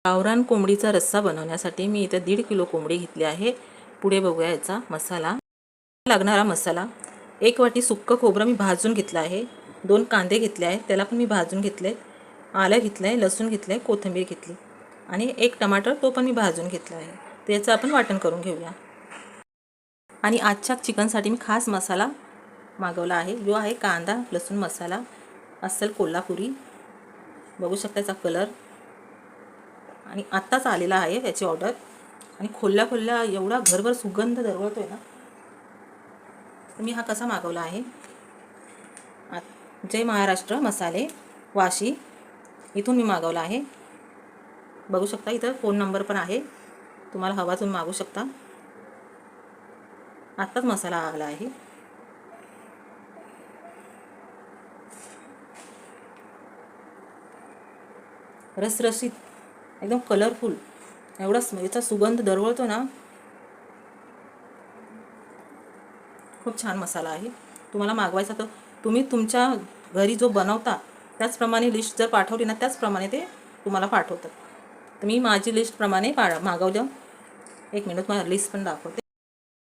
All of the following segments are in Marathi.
गावरान कोंबडीचा रस्सा बनवण्यासाठी मी इथे 1.5 किलो कोंबडी घेतली आहे। पुढे बघूया याचा मसाला। लागणारा मसाला, 1 वाटी सुक्क खोबरं मी भाजून घेतलं आहे, 2 कांदे घेतले आहेत त्याला पण मी भाजून घेतले, आलं घेतलंय, लसूण घेतलंय, कोथिंबीर घेतली आणि 1 टमाटर तो पण मी भाजून घेतला आहे। त्याचं आपण वाटण करून घेऊया। आणि आजच्या चिकनसाठी मी खास मसाला मागवला आहे, जो आहे कांदा लसूण मसाला, अस्सल कोल्हापुरी। बघू शकता याचा कलर आणि आत्ताच आलेला आहे याची ऑर्डर। आणि खोलल्या एवढा घरभर सुगंध दरवळतोय ना। मी हा कसा मागवला आहे, जय महाराष्ट्र मसाले वाशी इथून मी मागवला आहे। बघू शकता इथं फोन नंबर पण आहे, तुम्हाला हवा तुम्ही मागू शकता। आत्ताच मसाला आला आहे। रसरशीत एकदम कलरफुल, एवढा याचा सुगंध दरवळतो ना, खूप छान मसाला आहे। तुम्हाला मागवायचा तर तुम्ही तुमच्या घरी जो बनवता त्याचप्रमाणे लिस्ट जर पाठवली ना, त्याचप्रमाणे ते तुम्हाला पाठवतात। तर मी माझी लिस्टप्रमाणे मागवलं। 1 मिनिट मला लिस्ट पण दाखवते।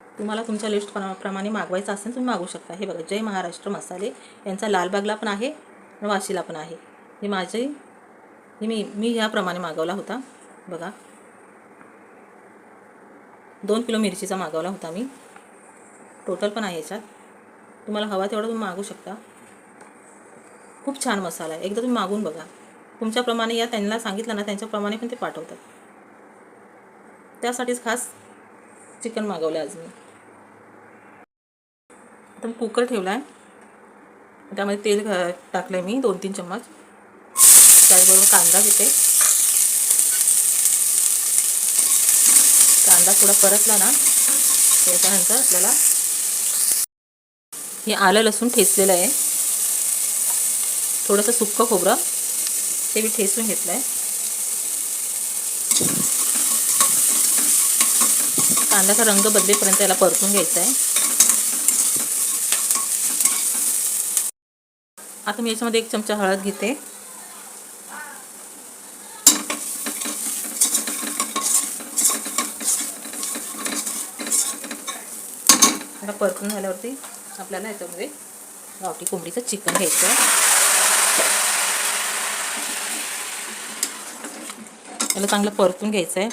तुम्हाला तुमच्या लिस्ट प्रमाणे मागवायचं असेल तुम्ही मागू शकता। हे बघा, जय महाराष्ट्र मसाले यांचा लालबागला पण आहे आणि वाशीला पण आहे। हे माझे मी ह्याप्रमाणे मागवला होता। बघा, 2 किलो मिरचीचा मागवला होता मी। टोटल पण आहे याच्यात, तुम्हाला हवा तेवढा तुम्ही मागू शकता। खूप छान मसाला आहे, एकदा तुम्ही मागून बघा। तुमच्याप्रमाणे या त्यांना सांगितलं ना, त्यांच्याप्रमाणे पण ते पाठवतात। त्यासाठीच खास चिकन मागवलं आज मी। आता मी कुकर ठेवला आहे, त्यामध्ये तेल टाकलं आहे मी 2-3 चम्मच। त्याचबरोबर कांदा घेते। कांदा थोडा परतला ना, त्याच्यानंतर आपल्याला हे आलं लसूण ठेचलेलं आहे, थोडंसं सुक्क खोबरं ते मी ठेचून घेतलं आहे। कांद्याचा रंग बदलेपर्यंत याला परतून घ्यायचा आहे। आता मी याच्यामध्ये 1 चमचा हळद घेते, आता परतून झाल्यावरती आपल्याला याच्यामध्ये गावठी कोंबडीचं चिकन घ्यायचं आहे। याला चांगलं परतून घ्यायचं आहे।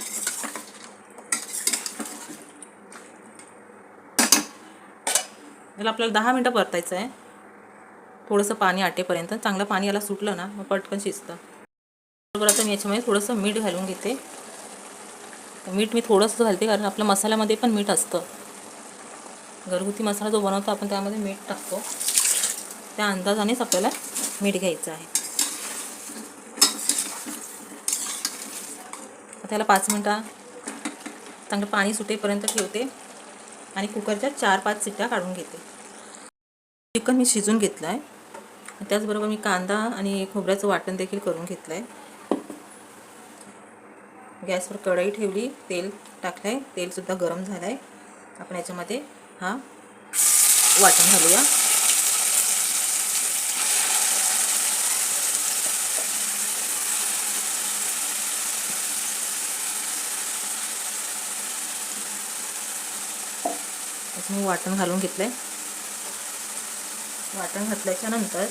याला आपल्याला 10 मिनटं परतायचं आहे, थोडंसं पाणी आटेपर्यंत। चांगलं पाणी याला सुटलं ना, मग पटकन शिजतं। बरोबर, आता मी याच्यामध्ये थोडंसं मीठ घालून घेते। मीठ मी थोडंसं घालते, कारण आपल्या मसाल्यामध्ये पण मीठ असतं। घरगुती मसाला जो बनवतो आपण त्यामध्ये मीठ टाकतो, त्या अंदाजानेच आपल्याला मीठ घ्यायचं आहे। त्याला 5 मिनटं चांगलं पाणी सुटेपर्यंत ठेवते आणि कुकरच्या 4-5 शिट्ट्या काढून घेते। चिकन मी शिजून घेतलं आहे, त्याचबरोबर मी कांदा आणि खोबऱ्याचं वाटण देखील करून घेतलं आहे। गॅसवर कढई ठेवली, तेल टाकलं आहे, तेलसुद्धा गरम झालं आहे। आपण याच्यामध्ये हा वाटण घालूया। मी वाटण घालून घेतलंय। वाटण घातल्याच्या नंतर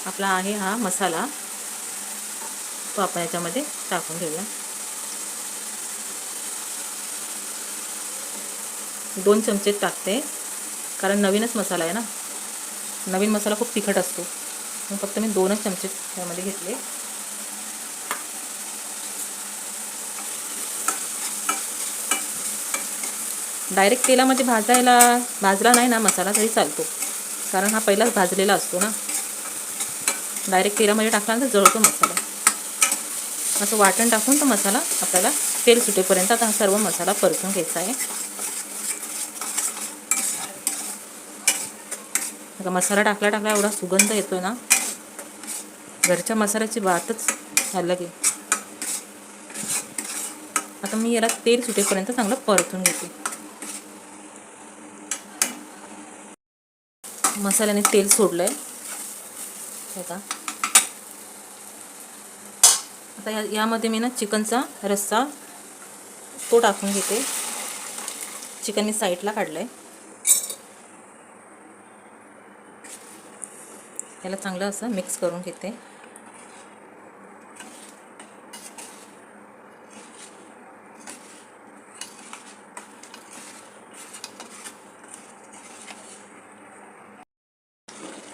आपला आहे हा मसाला, तो आपण याच्यामध्ये टाकून घेऊया। 2 चमचे टाकते, कारण नवीनच मसाला आहे ना, नवीन मसाला खूप तिखट असतो, मग फक्त मी 2च चमचे यामध्ये घेतले। डायरेक्ट तेलामध्ये भाजला नाही ना मसाला तरी चालतो, कारण हा पहिलाच भाजलेला असतो ना। डायरेक्ट तेलामध्ये टाकल्यानंतर जळतो मसाला। असं वाटण टाकून तो मसाला आपल्याला तेल सुटेपर्यंत आता हा सर्व मसाला परतून घ्यायचा आहे। आता मसाला टाकला एवढा सुगंध येतोय ना, घरच्या मसाल्याची बातच अलग आहे। आता मी याला तेल सुटेपर्यंत चांगलं परतून घेते। मसाल्याने तेल सोडलंय बघा। आता यामध्ये मी ना चिकनचा रस्सा तो टाकून घेते. चिकन मी साईडला काढलं आहे. याला चांगलं असं मिक्स करून घेते.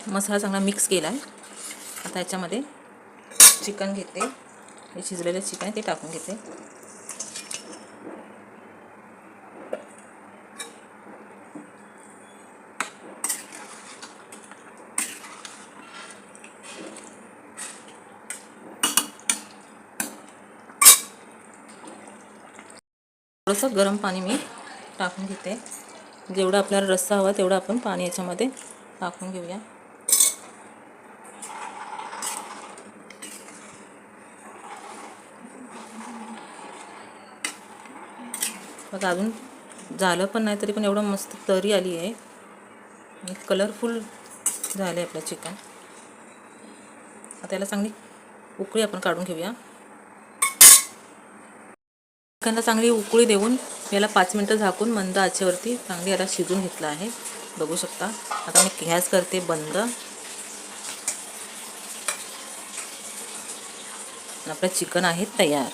मसाला चांगला मिक्स केला आहे. आता याच्यामध्ये चिकन घेते. हे शिजलेलं चिकन आहे ते टाकून घेते. थोडंसं गरम पाणी मी टाकून घेते. जेवढा आपल्याला रस्सा हवा तेवढं आपण पाणी याच्यामध्ये टाकून घेऊया. बघा अजून झालं पण नाही तरी पण एवढं मस्त तरी आली आहे आणि कलरफुल झालं आहे आपलं चिकन. आता याला चांगली उकळी आपण काढून घेऊया. चिकनला चांगली उकळी देऊन याला 5 मिनटं झाकून मंद आचेवरती चांगली याला शिजून घेतलं आहे. बघू शकता. आता मी गॅस करते बंद. आपलं चिकन आहे तयार.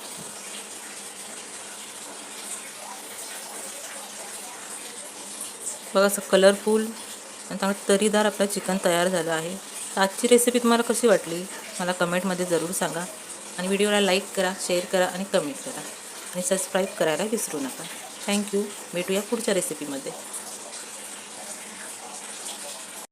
बघा असं कलरफुल आणि चांगलं तरीदार आपलं चिकन तयार झालं आहे. तर आजची रेसिपी तुम्हाला कशी वाटली मला कमेंटमध्ये जरूर सांगा. आणि व्हिडिओला लाईक करा, शेअर करा आणि कमेंट करा आणि सबस्क्राईब करायला विसरू नका. थँक्यू. भेटूया पुढच्या रेसिपीमध्ये.